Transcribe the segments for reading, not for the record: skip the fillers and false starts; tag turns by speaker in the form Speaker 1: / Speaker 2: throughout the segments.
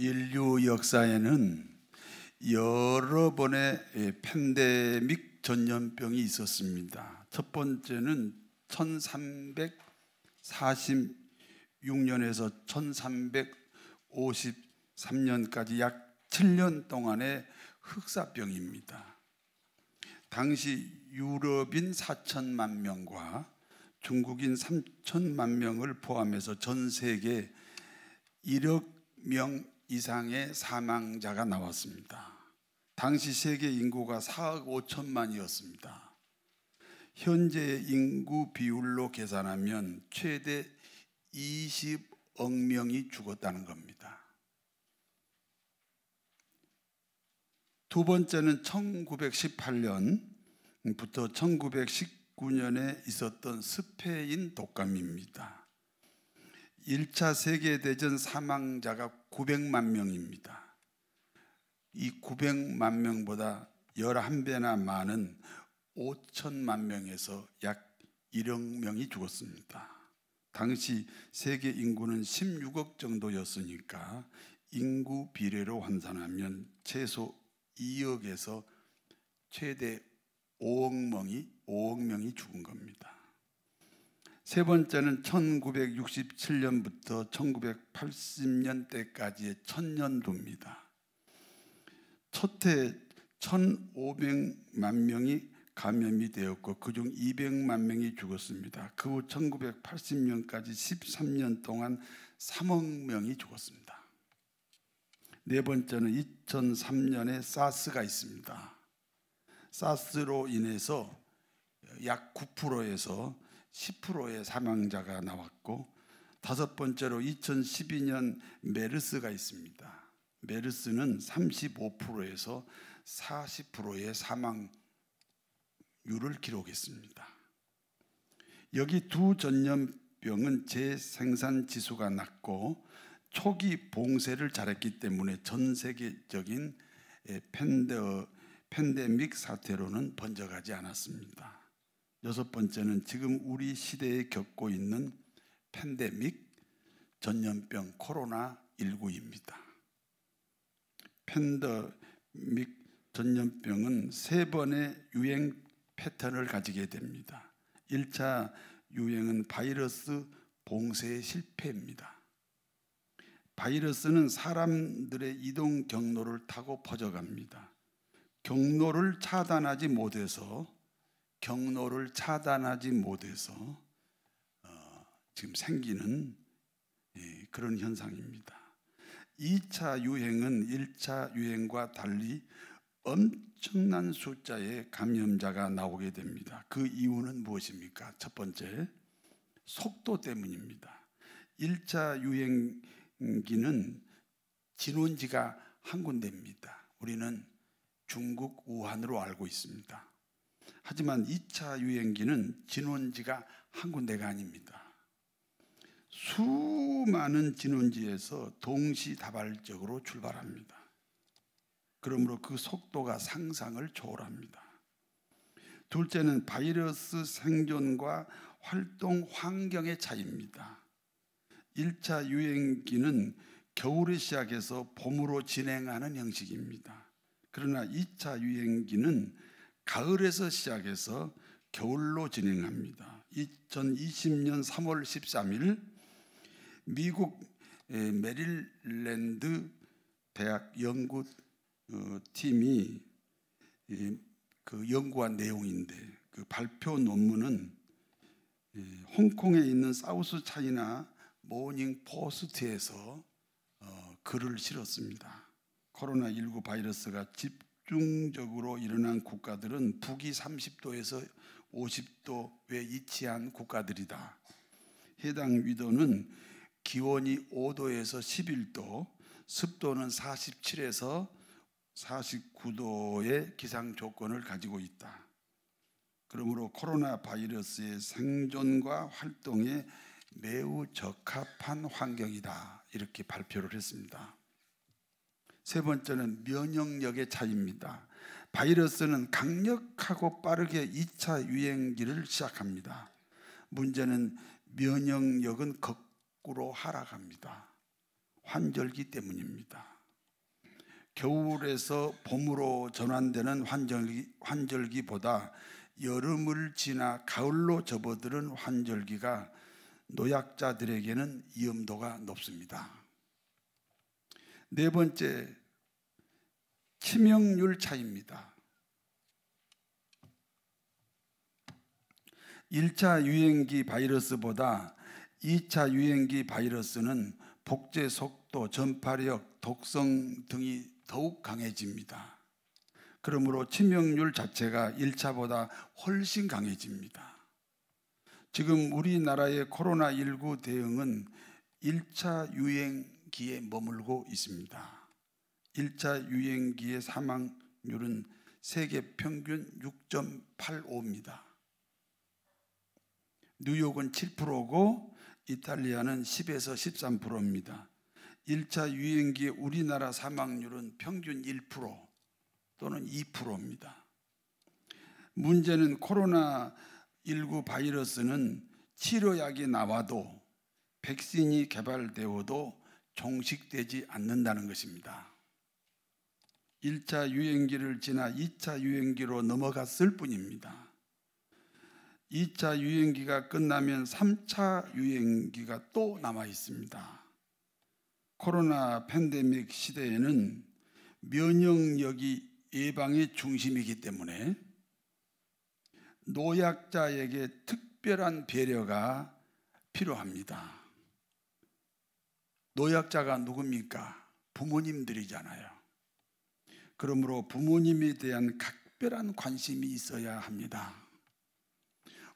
Speaker 1: 인류 역사에는 여러 번의 팬데믹 전염병이 있었습니다. 첫 번째는 1346년에서 1353년까지 약 7년 동안의 흑사병입니다. 당시 유럽인 4천만 명과 중국인 3천만 명을 포함해서 전 세계 1억 명 이상의 사망자가 나왔습니다. 당시 세계 인구가 4억 5천만이었습니다. 현재 인구 비율로 계산하면 최대 20억 명이 죽었다는 겁니다. 두 번째는 1918년부터 1919년에 있었던 스페인 독감입니다. 1차 세계대전 사망자가 900만 명입니다. 이 900만 명보다 11배나 많은 5천만 명에서 약 1억 명이 죽었습니다. 당시 세계 인구는 16억 정도였으니까 인구 비례로 환산하면 최소 2억에서 최대 5억 명이 죽은 겁니다. 세 번째는 1967년부터 1980년대까지의 천년도입니다. 첫해 1,500만 명이 감염이 되었고 그중 200만 명이 죽었습니다. 그 후 1980년까지 13년 동안 3억 명이 죽었습니다. 네 번째는 2003년에 사스가 있습니다. 사스로 인해서 약 9%에서 10%의 사망자가 나왔고, 다섯 번째로 2012년 메르스가 있습니다. 메르스는 35%에서 40%의 사망률을 기록했습니다. 여기 두 전염병은 재생산 지수가 낮고 초기 봉쇄를 잘했기 때문에 전 세계적인 팬데믹 사태로는 번져가지 않았습니다. 여섯 번째는 지금 우리 시대에 겪고 있는 팬데믹 전염병 코로나19입니다. 팬데믹 전염병은 세 번의 유행 패턴을 가지게 됩니다. 1차 유행은 바이러스 봉쇄의 실패입니다. 바이러스는 사람들의 이동 경로를 타고 퍼져갑니다. 경로를 차단하지 못해서 지금 생기는 그런 현상입니다. 2차 유행은 1차 유행과 달리 엄청난 숫자의 감염자가 나오게 됩니다. 그 이유는 무엇입니까? 첫 번째, 속도 때문입니다. 1차 유행기는 진원지가 한 군데입니다. 우리는 중국 우한으로 알고 있습니다. 하지만 2차 유행기는 진원지가 한 군데가 아닙니다. 수많은 진원지에서 동시다발적으로 출발합니다. 그러므로 그 속도가 상상을 초월합니다. 둘째는 바이러스 생존과 활동 환경의 차이입니다. 1차 유행기는 겨울에 시작해서 봄으로 진행하는 형식입니다. 그러나 2차 유행기는 가을에서 시작해서 겨울로 진행합니다. 2020년 3월 13일 미국 메릴랜드 대학 연구팀이 그 연구한 내용인데, 그 발표 논문은 홍콩에 있는 사우스 차이나 모닝 포스트에서 글을 실었습니다. 코로나19 바이러스가 집중적으로 일어난 국가들은 북위 30도에서 50도에 위치한 국가들이다. 해당 위도는 기온이 5도에서 11도, 습도는 47에서 49도의 기상 조건을 가지고 있다. 그러므로 코로나 바이러스의 생존과 활동에 매우 적합한 환경이다. 이렇게 발표를 했습니다. 세 번째는 면역력의 차이입니다. 바이러스는 강력하고 빠르게 2차 유행기를 시작합니다. 문제는 면역력은 거꾸로 하락합니다. 환절기 때문입니다. 겨울에서 봄으로 전환되는 환절기보다 여름을 지나 가을로 접어드는 환절기가 노약자들에게는 위험도가 높습니다. 네 번째, 치명률 차이입니다. 1차 유행기 바이러스보다 2차 유행기 바이러스는 복제 속도, 전파력, 독성 등이 더욱 강해집니다. 그러므로 치명률 자체가 1차보다 훨씬 강해집니다. 지금 우리나라의 코로나19 대응은 1차 유행기에 머물고 있습니다. 1차 유행기의 사망률은 세계 평균 6.85입니다. 뉴욕은 7%고 이탈리아는 10에서 13%입니다. 1차 유행기의 우리나라 사망률은 평균 1% 또는 2%입니다. 문제는 코로나19 바이러스는 치료약이 나와도 백신이 개발되어도 종식되지 않는다는 것입니다. 1차 유행기를 지나 2차 유행기로 넘어갔을 뿐입니다. 2차 유행기가 끝나면 3차 유행기가 또 남아 있습니다. 코로나 팬데믹 시대에는 면역력이 예방의 중심이기 때문에 노약자에게 특별한 배려가 필요합니다. 노약자가 누굽니까? 부모님들이잖아요. 그러므로 부모님에 대한 각별한 관심이 있어야 합니다.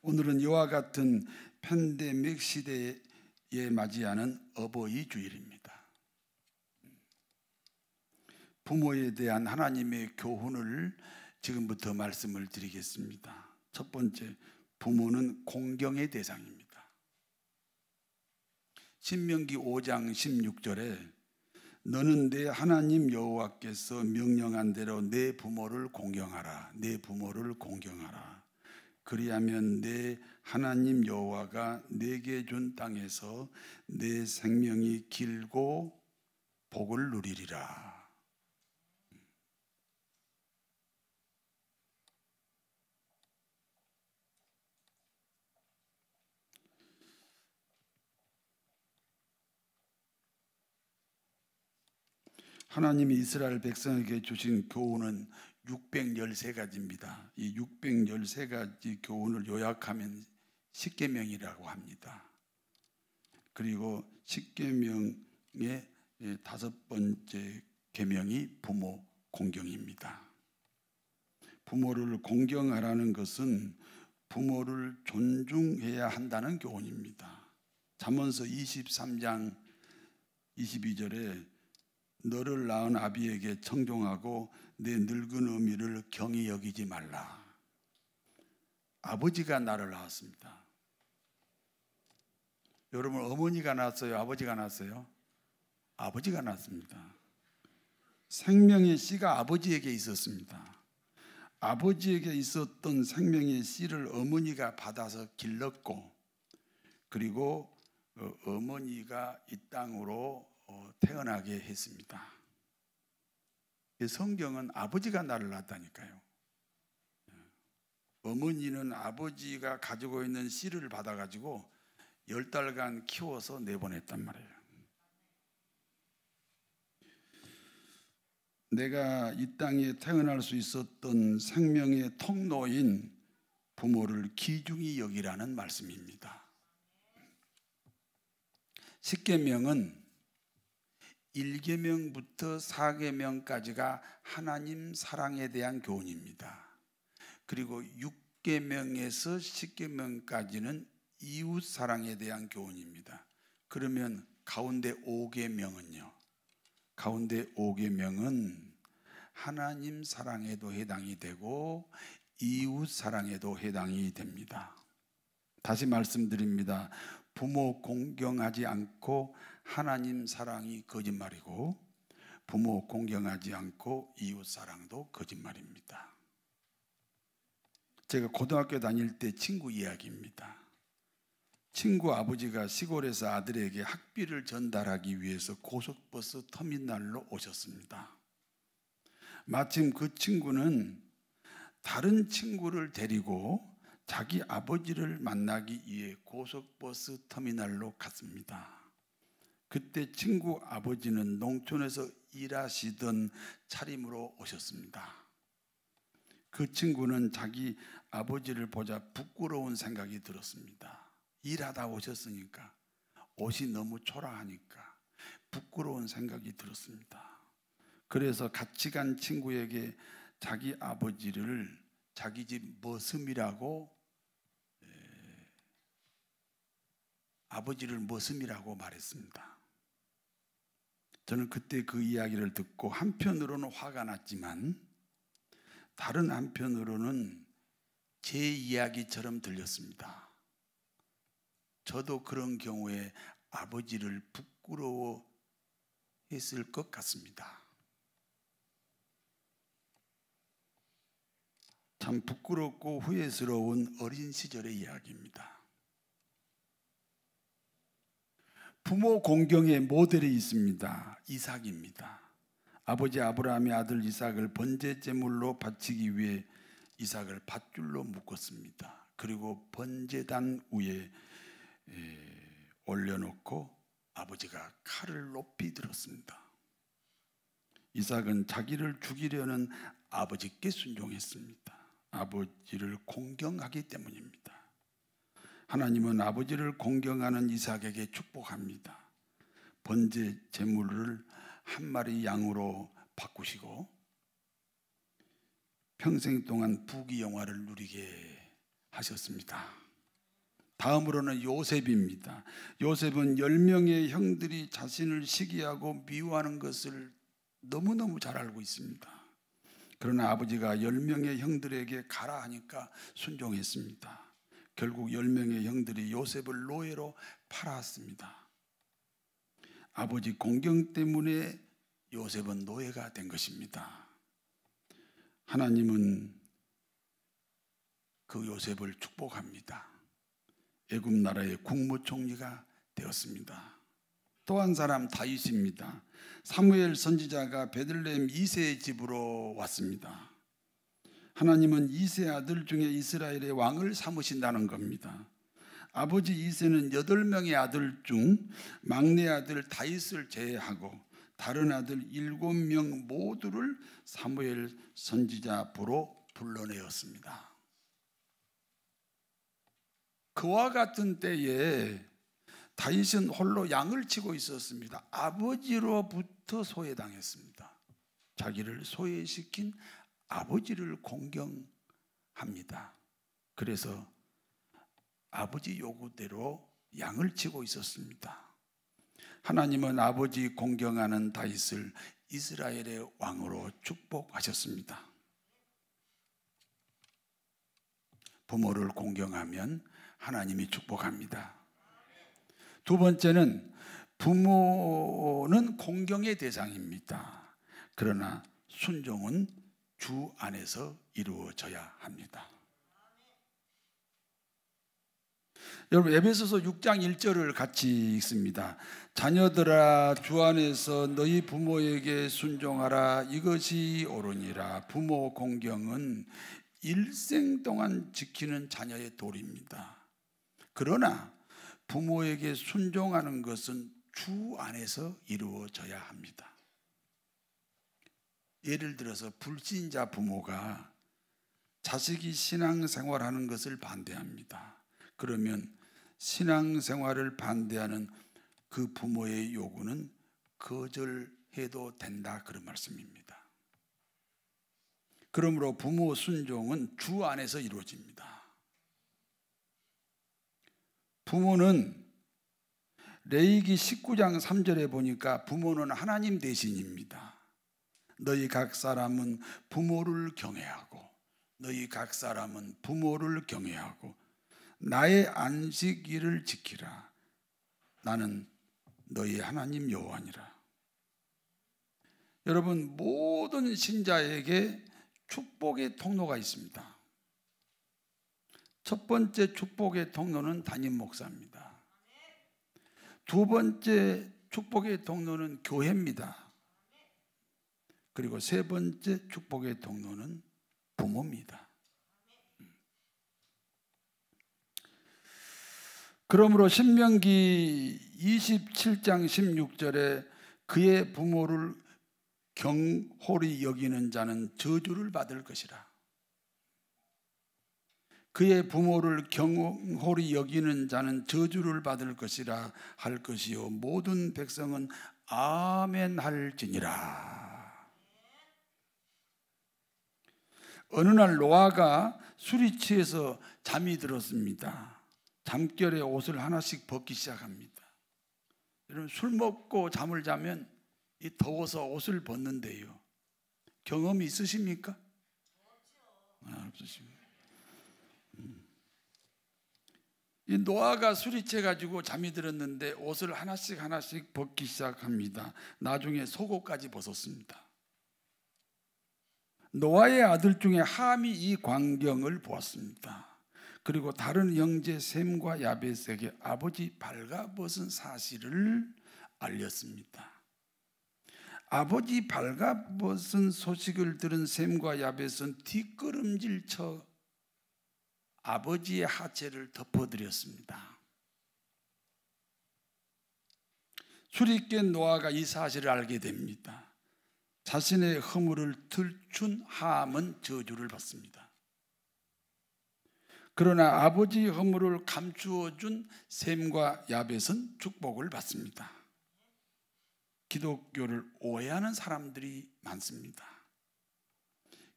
Speaker 1: 오늘은 이와 같은 팬데믹 시대에 맞이하는 어버이 주일입니다. 부모에 대한 하나님의 교훈을 지금부터 말씀을 드리겠습니다. 첫 번째, 부모는 공경의 대상입니다. 신명기 5장 16절에 너는 내 하나님 여호와께서 명령한 대로 내 부모를 공경하라. 내 부모를 공경하라. 그리하면 내 하나님 여호와가 내게 준 땅에서 내 생명이 길고 복을 누리리라. 하나님이 이스라엘 백성에게 주신 교훈은 613가지입니다. 이 613가지 교훈을 요약하면 십계명이라고 합니다. 그리고 십계명의 다섯 번째 계명이 부모 공경입니다. 부모를 공경하라는 것은 부모를 존중해야 한다는 교훈입니다. 잠언서 23장 22절에 너를 낳은 아비에게 청종하고 내 늙은 어미를 경히 여기지 말라. 아버지가 나를 낳았습니다. 여러분, 어머니가 낳았어요? 아버지가 낳았어요? 아버지가 낳았습니다. 생명의 씨가 아버지에게 있었습니다. 아버지에게 있었던 생명의 씨를 어머니가 받아서 길렀고, 그리고 어머니가 이 땅으로 태어나게 했습니다. 성경은 아버지가 나를 낳았다니까요. 어머니는 아버지가 가지고 있는 씨를 받아가지고 10달간 키워서 내보냈단 말이에요. 내가 이 땅에 태어날 수 있었던 생명의 통로인 부모를 귀중히 여기라는 말씀입니다. 십계명은 1계명부터 4계명까지가 하나님 사랑에 대한 교훈입니다. 그리고 6계명에서 10계명까지는 이웃 사랑에 대한 교훈입니다. 그러면 가운데 5계명은요? 가운데 5계명은 하나님 사랑에도 해당이 되고 이웃 사랑에도 해당이 됩니다. 다시 말씀드립니다. 부모 공경하지 않고 하나님 사랑이 거짓말이고 부모 공경하지 않고 이웃 사랑도 거짓말입니다. 제가 고등학교 다닐 때 친구 이야기입니다. 친구 아버지가 시골에서 아들에게 학비를 전달하기 위해서 고속버스 터미널로 오셨습니다. 마침 그 친구는 다른 친구를 데리고 자기 아버지를 만나기 위해 고속버스 터미널로 갔습니다. 그때 친구 아버지는 농촌에서 일하시던 차림으로 오셨습니다. 그 친구는 자기 아버지를 보자 부끄러운 생각이 들었습니다. 일하다 오셨으니까, 옷이 너무 초라하니까 부끄러운 생각이 들었습니다. 그래서 같이 간 친구에게 자기 아버지를 자기 집 머슴이라고, 아버지를 머슴이라고 말했습니다. 저는 그때 그 이야기를 듣고 한편으로는 화가 났지만 다른 한편으로는 제 이야기처럼 들렸습니다. 저도 그런 경우에 아버지를 부끄러워했을 것 같습니다. 참 부끄럽고 후회스러운 어린 시절의 이야기입니다. 부모 공경의 모델이 있습니다. 이삭입니다. 아버지 아브라함의 아들 이삭을 번제 제물로 바치기 위해 이삭을 밧줄로 묶었습니다. 그리고 번제단 위에 올려놓고 아버지가 칼을 높이 들었습니다. 이삭은 자기를 죽이려는 아버지께 순종했습니다. 아버지를 공경하기 때문입니다. 하나님은 아버지를 공경하는 이삭에게 축복합니다. 번제 제물을 한 마리 양으로 바꾸시고 평생 동안 부귀영화를 누리게 하셨습니다. 다음으로는 요셉입니다. 요셉은 10명의 형들이 자신을 시기하고 미워하는 것을 너무너무 잘 알고 있습니다. 그러나 아버지가 10명의 형들에게 가라 하니까 순종했습니다. 결국 10명의 형들이 요셉을 노예로 팔았습니다. 아버지 공경 때문에 요셉은 노예가 된 것입니다. 하나님은 그 요셉을 축복합니다. 애굽 나라의 국무총리가 되었습니다. 또 한 사람 다윗입니다. 사무엘 선지자가 베들레헴 이새의 집으로 왔습니다. 하나님은 이새 아들 중에 이스라엘의 왕을 삼으신다는 겁니다. 아버지 이새는 8명의 아들 중 막내 아들 다윗을 제외하고 다른 아들 7명 모두를 사무엘 선지자 앞으로 불러내었습니다. 그와 같은 때에 다윗은 홀로 양을 치고 있었습니다. 아버지로부터 소외당했습니다. 자기를 소외시킨 아버지를 공경합니다. 그래서 아버지 요구대로 양을 치고 있었습니다. 하나님은 아버지 공경하는 다윗을 이스라엘의 왕으로 축복하셨습니다. 부모를 공경하면 하나님이 축복합니다. 두 번째는 부모는 공경의 대상입니다. 그러나 순종은 주 안에서 이루어져야 합니다. 여러분 에베소서 6장 1절을 같이 읽습니다. 자녀들아 주 안에서 너희 부모에게 순종하라. 이것이 옳으니라. 부모 공경은 일생 동안 지키는 자녀의 도리입니다. 그러나 부모에게 순종하는 것은 주 안에서 이루어져야 합니다. 예를 들어서 불신자 부모가 자식이 신앙생활하는 것을 반대합니다. 그러면 신앙생활을 반대하는 그 부모의 요구는 거절해도 된다, 그런 말씀입니다. 그러므로 부모 순종은 주 안에서 이루어집니다. 부모는 레위기 19장 3절에 보니까 부모는 하나님 대신입니다. 너희 각 사람은 부모를 경외하고 너희 각 사람은 부모를 경외하고 나의 안식일을 지키라. 나는 너희 하나님 여호와니라. 여러분 모든 신자에게 축복의 통로가 있습니다. 첫 번째 축복의 통로는 담임 목사입니다. 두 번째 축복의 통로는 교회입니다. 그리고 세 번째 축복의 통로는 부모입니다. 그러므로 신명기 27장 16절에 그의 부모를 경홀히 여기는 자는 저주를 받을 것이라. 그의 부모를 경홀히 여기는 자는 저주를 받을 것이라 할 것이요 모든 백성은 아멘 할지니라. 어느 날 노아가 술이 취해서 잠이 들었습니다. 잠결에 옷을 하나씩 벗기 시작합니다. 여러분, 술 먹고 잠을 자면 이 더워서 옷을 벗는데요. 경험이 있으십니까? 없으십니까? 이 노아가 술이 취해가지고 잠이 들었는데 옷을 하나씩 벗기 시작합니다. 나중에 속옷까지 벗었습니다. 노아의 아들 중에 함이 이 광경을 보았습니다. 그리고 다른 형제 셈과 야벳에게 아버지 발가벗은 사실을 알렸습니다. 아버지 발가벗은 소식을 들은 셈과 야벳은 뒷걸음질쳐 아버지의 하체를 덮어드렸습니다. 술이 깬 노아가 이 사실을 알게 됩니다. 자신의 허물을 들춘 함은 저주를 받습니다. 그러나 아버지 허물을 감추어 준 셈과 야벳은 축복을 받습니다. 기독교를 오해하는 사람들이 많습니다.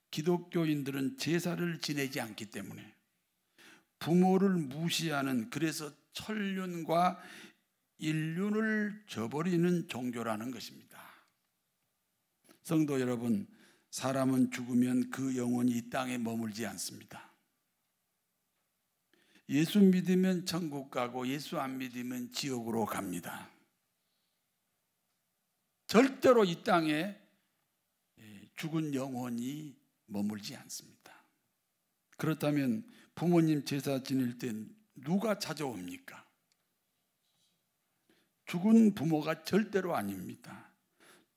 Speaker 1: 기독교인들은 제사를 지내지 않기 때문에 부모를 무시하는, 그래서 천륜과 인륜을 저버리는 종교라는 것입니다. 성도 여러분, 사람은 죽으면 그 영혼이 이 땅에 머물지 않습니다. 예수 믿으면 천국 가고 예수 안 믿으면 지옥으로 갑니다. 절대로 이 땅에 죽은 영혼이 머물지 않습니다. 그렇다면 부모님 제사 지낼 때 누가 찾아옵니까? 죽은 부모가 절대로 아닙니다.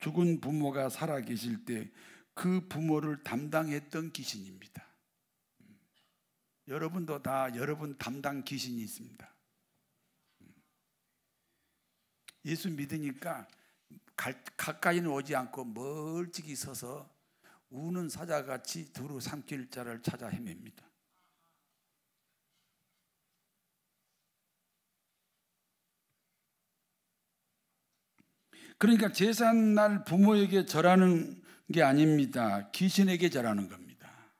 Speaker 1: 죽은 부모가 살아계실 때 그 부모를 담당했던 귀신입니다. 여러분도 다 여러분 담당 귀신이 있습니다. 예수 믿으니까 가까이는 오지 않고 멀찍이 서서 우는 사자같이 두루 삼킬 자를 찾아 헤맵니다. 그러니까 제삿날 부모에게 절하는 게 아닙니다. 귀신에게 절하는 겁니다.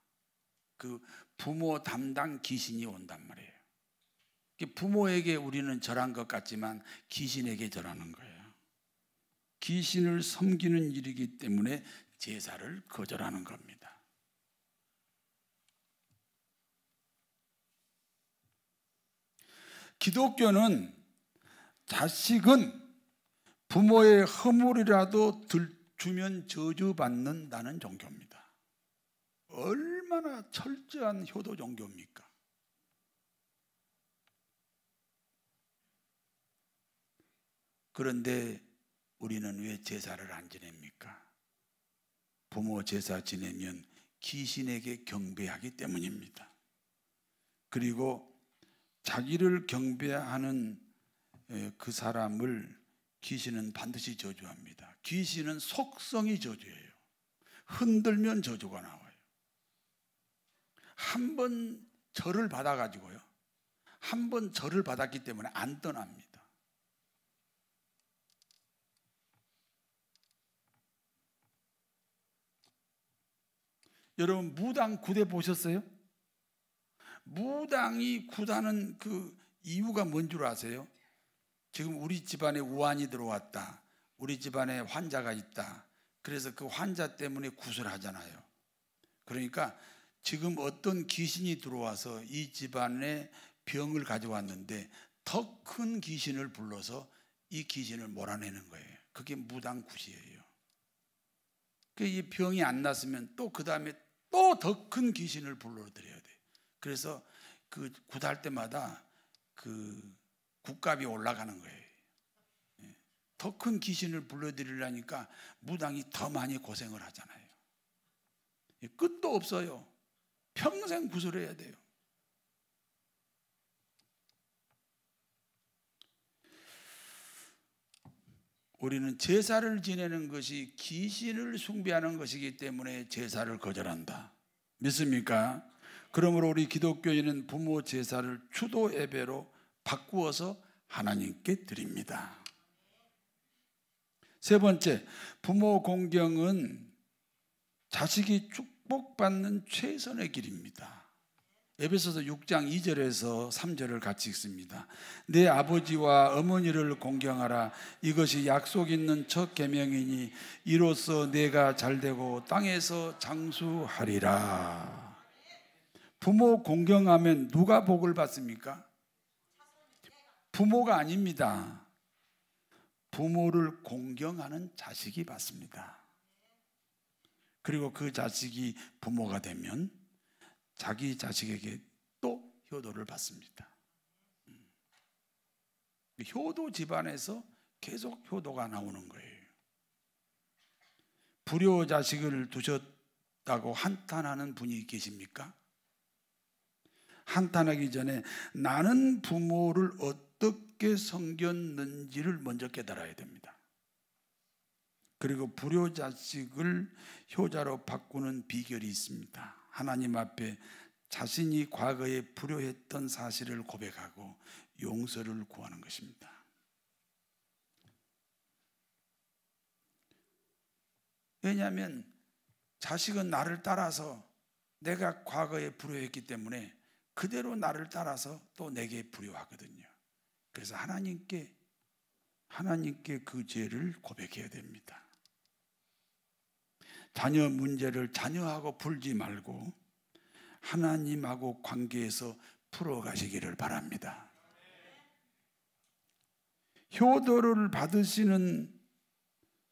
Speaker 1: 그 부모 담당 귀신이 온단 말이에요. 부모에게 우리는 절한 것 같지만 귀신에게 절하는 거예요. 귀신을 섬기는 일이기 때문에 제사를 거절하는 겁니다. 기독교는 자식은 부모의 허물이라도 주면 저주받는다는 종교입니다. 얼마나 철저한 효도 종교입니까? 그런데 우리는 왜 제사를 안 지냅니까? 부모 제사 지내면 귀신에게 경배하기 때문입니다. 그리고 자기를 경배하는 그 사람을 귀신은 반드시 저주합니다. 귀신은 속성이 저주예요. 흔들면 저주가 나와요. 한 번 절을 받아가지고요, 한 번 절을 받았기 때문에 안 떠납니다. 여러분, 무당 구대 보셨어요? 무당이 구다는 그 이유가 뭔 줄 아세요? 지금 우리 집안에 우환이 들어왔다, 우리 집안에 환자가 있다, 그래서 그 환자 때문에 구슬하잖아요. 그러니까 지금 어떤 귀신이 들어와서 이 집안에 병을 가져왔는데 더 큰 귀신을 불러서 이 귀신을 몰아내는 거예요. 그게 무당굿이에요. 이 병이 안 났으면 또 그 다음에 또 더 큰 귀신을 불러들여야 돼요. 그래서 그 굿할 때마다 그 굿값이 올라가는 거예요. 더 큰 귀신을 불러들이려니까 무당이 더 많이 고생을 하잖아요. 끝도 없어요. 평생 구슬해야 돼요. 우리는 제사를 지내는 것이 귀신을 숭배하는 것이기 때문에 제사를 거절한다. 믿습니까? 그러므로 우리 기독교인은 부모 제사를 추도 예배로 바꾸어서 하나님께 드립니다. 세 번째, 부모 공경은 자식이 축복받는 최선의 길입니다. 에베소서 6장 2절에서 3절을 같이 읽습니다. 내 아버지와 어머니를 공경하라. 이것이 약속 있는 첫 계명이니 이로써 내가 잘되고 땅에서 장수하리라. 부모 공경하면 누가 복을 받습니까? 부모가 아닙니다. 부모를 공경하는 자식이 받습니다. 그리고 그 자식이 부모가 되면 자기 자식에게 또 효도를 받습니다. 효도 집안에서 계속 효도가 나오는 거예요. 불효 자식을 두셨다고 한탄하는 분이 계십니까? 한탄하기 전에 나는 부모를 어떻게 섬겼는지를 먼저 깨달아야 됩니다. 그리고 불효 자식을 효자로 바꾸는 비결이 있습니다. 하나님 앞에 자신이 과거에 불효했던 사실을 고백하고 용서를 구하는 것입니다. 왜냐하면 자식은 나를 따라서 내가 과거에 불효했기 때문에 그대로 나를 따라서 또 내게 불효하거든요. 그래서 하나님께 그 죄를 고백해야 됩니다. 자녀 문제를 자녀하고 풀지 말고 하나님하고 관계에서 풀어가시기를 바랍니다. 효도를 받으시는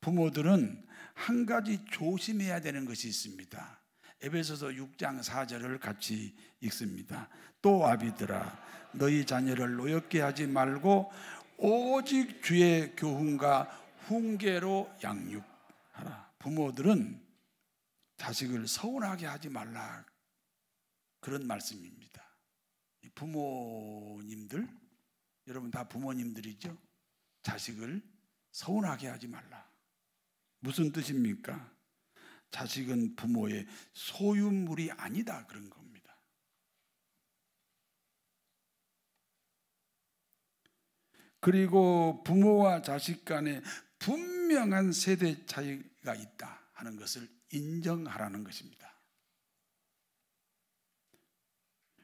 Speaker 1: 부모들은 한 가지 조심해야 되는 것이 있습니다. 에베소서 6장 4절을 같이 읽습니다. 또 아비들아 너희 자녀를 노엽게 하지 말고 오직 주의 교훈과 훈계로 양육하라. 부모들은 자식을 서운하게 하지 말라, 그런 말씀입니다. 부모님들, 여러분 다 부모님들이죠? 자식을 서운하게 하지 말라. 무슨 뜻입니까? 자식은 부모의 소유물이 아니다, 그런 겁니다. 그리고 부모와 자식 간에 분명한 세대 차이가 있다 하는 것을 인정하라는 것입니다.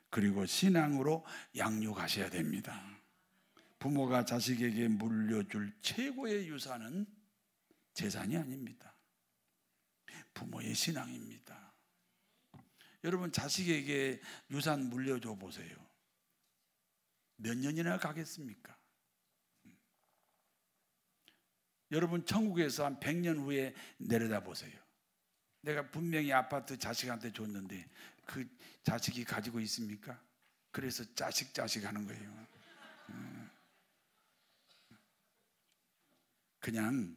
Speaker 1: 그리고 신앙으로 양육하셔야 됩니다. 부모가 자식에게 물려줄 최고의 유산은 재산이 아닙니다. 부모의 신앙입니다. 여러분 자식에게 유산 물려줘 보세요. 몇 년이나 가겠습니까? 여러분 천국에서 한 100년 후에 내려다 보세요. 내가 분명히 아파트 자식한테 줬는데 그 자식이 가지고 있습니까? 그래서 자식 하는 거예요. 그냥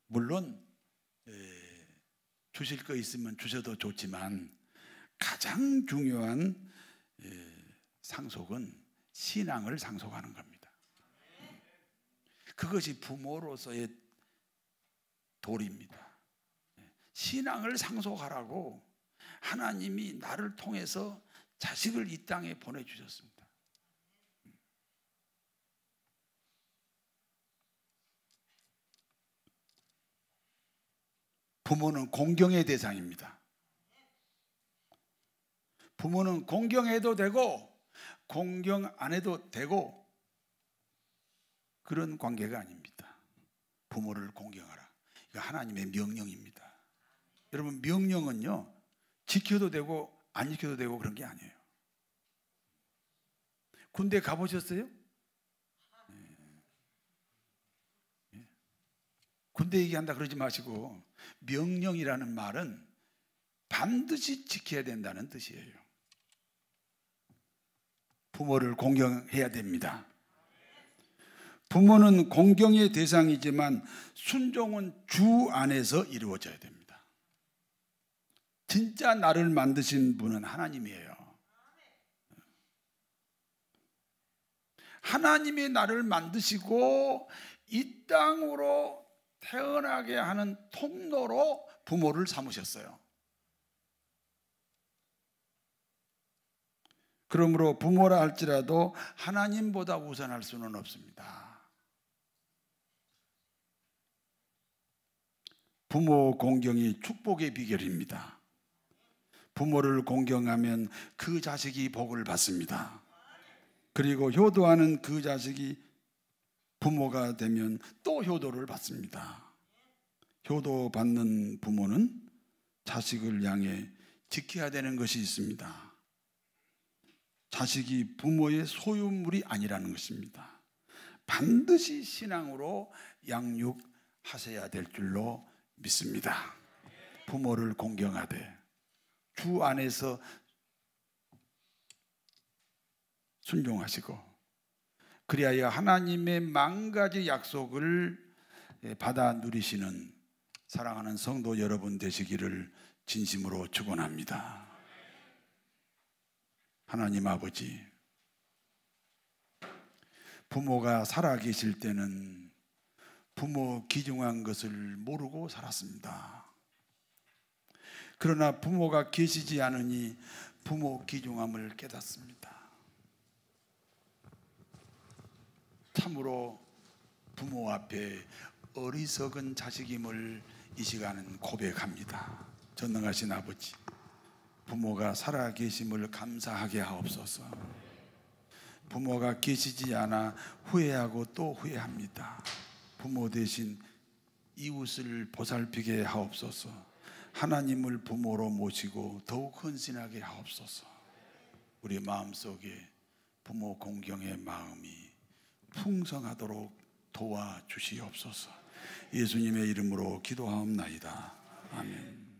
Speaker 1: 물론 주실 거 있으면 주셔도 좋지만 가장 중요한 상속은 신앙을 상속하는 겁니다. 그것이 부모로서의 도리입니다. 신앙을 상속하라고 하나님이 나를 통해서 자식을 이 땅에 보내주셨습니다. 부모는 공경의 대상입니다. 부모는 공경해도 되고 공경 안 해도 되고 그런 관계가 아닙니다. 부모를 공경하라. 이거 하나님의 명령입니다. 여러분 명령은요 지켜도 되고 안 지켜도 되고 그런 게 아니에요. 군대 가보셨어요? 군대 얘기한다 그러지 마시고 명령이라는 말은 반드시 지켜야 된다는 뜻이에요. 부모를 공경해야 됩니다. 부모는 공경의 대상이지만 순종은 주 안에서 이루어져야 됩니다. 진짜 나를 만드신 분은 하나님이에요. 하나님이 나를 만드시고 이 땅으로 태어나게 하는 통로로 부모를 삼으셨어요. 그러므로 부모라 할지라도 하나님보다 우선할 수는 없습니다. 부모 공경이 축복의 비결입니다. 부모를 공경하면 그 자식이 복을 받습니다. 그리고 효도하는 그 자식이 부모가 되면 또 효도를 받습니다. 효도받는 부모는 자식을 향해 지켜야 되는 것이 있습니다. 자식이 부모의 소유물이 아니라는 것입니다. 반드시 신앙으로 양육하셔야 될 줄로 믿습니다. 부모를 공경하되 주 안에서 순종하시고 그리하여 하나님의 만 가지 약속을 받아 누리시는 사랑하는 성도 여러분 되시기를 진심으로 축원합니다. 하나님 아버지, 부모가 살아계실 때는 부모 귀중한 것을 모르고 살았습니다. 그러나 부모가 계시지 않으니 부모 귀중함을 깨닫습니다. 참으로 부모 앞에 어리석은 자식임을 이 시간은 고백합니다. 전능하신 아버지, 부모가 살아계심을 감사하게 하옵소서. 부모가 계시지 않아 후회하고 또 후회합니다. 부모 대신 이웃을 보살피게 하옵소서. 하나님을 부모로 모시고 더욱 헌신하게 하옵소서. 우리 마음속에 부모 공경의 마음이 풍성하도록 도와주시옵소서. 예수님의 이름으로 기도하옵나이다. 아멘.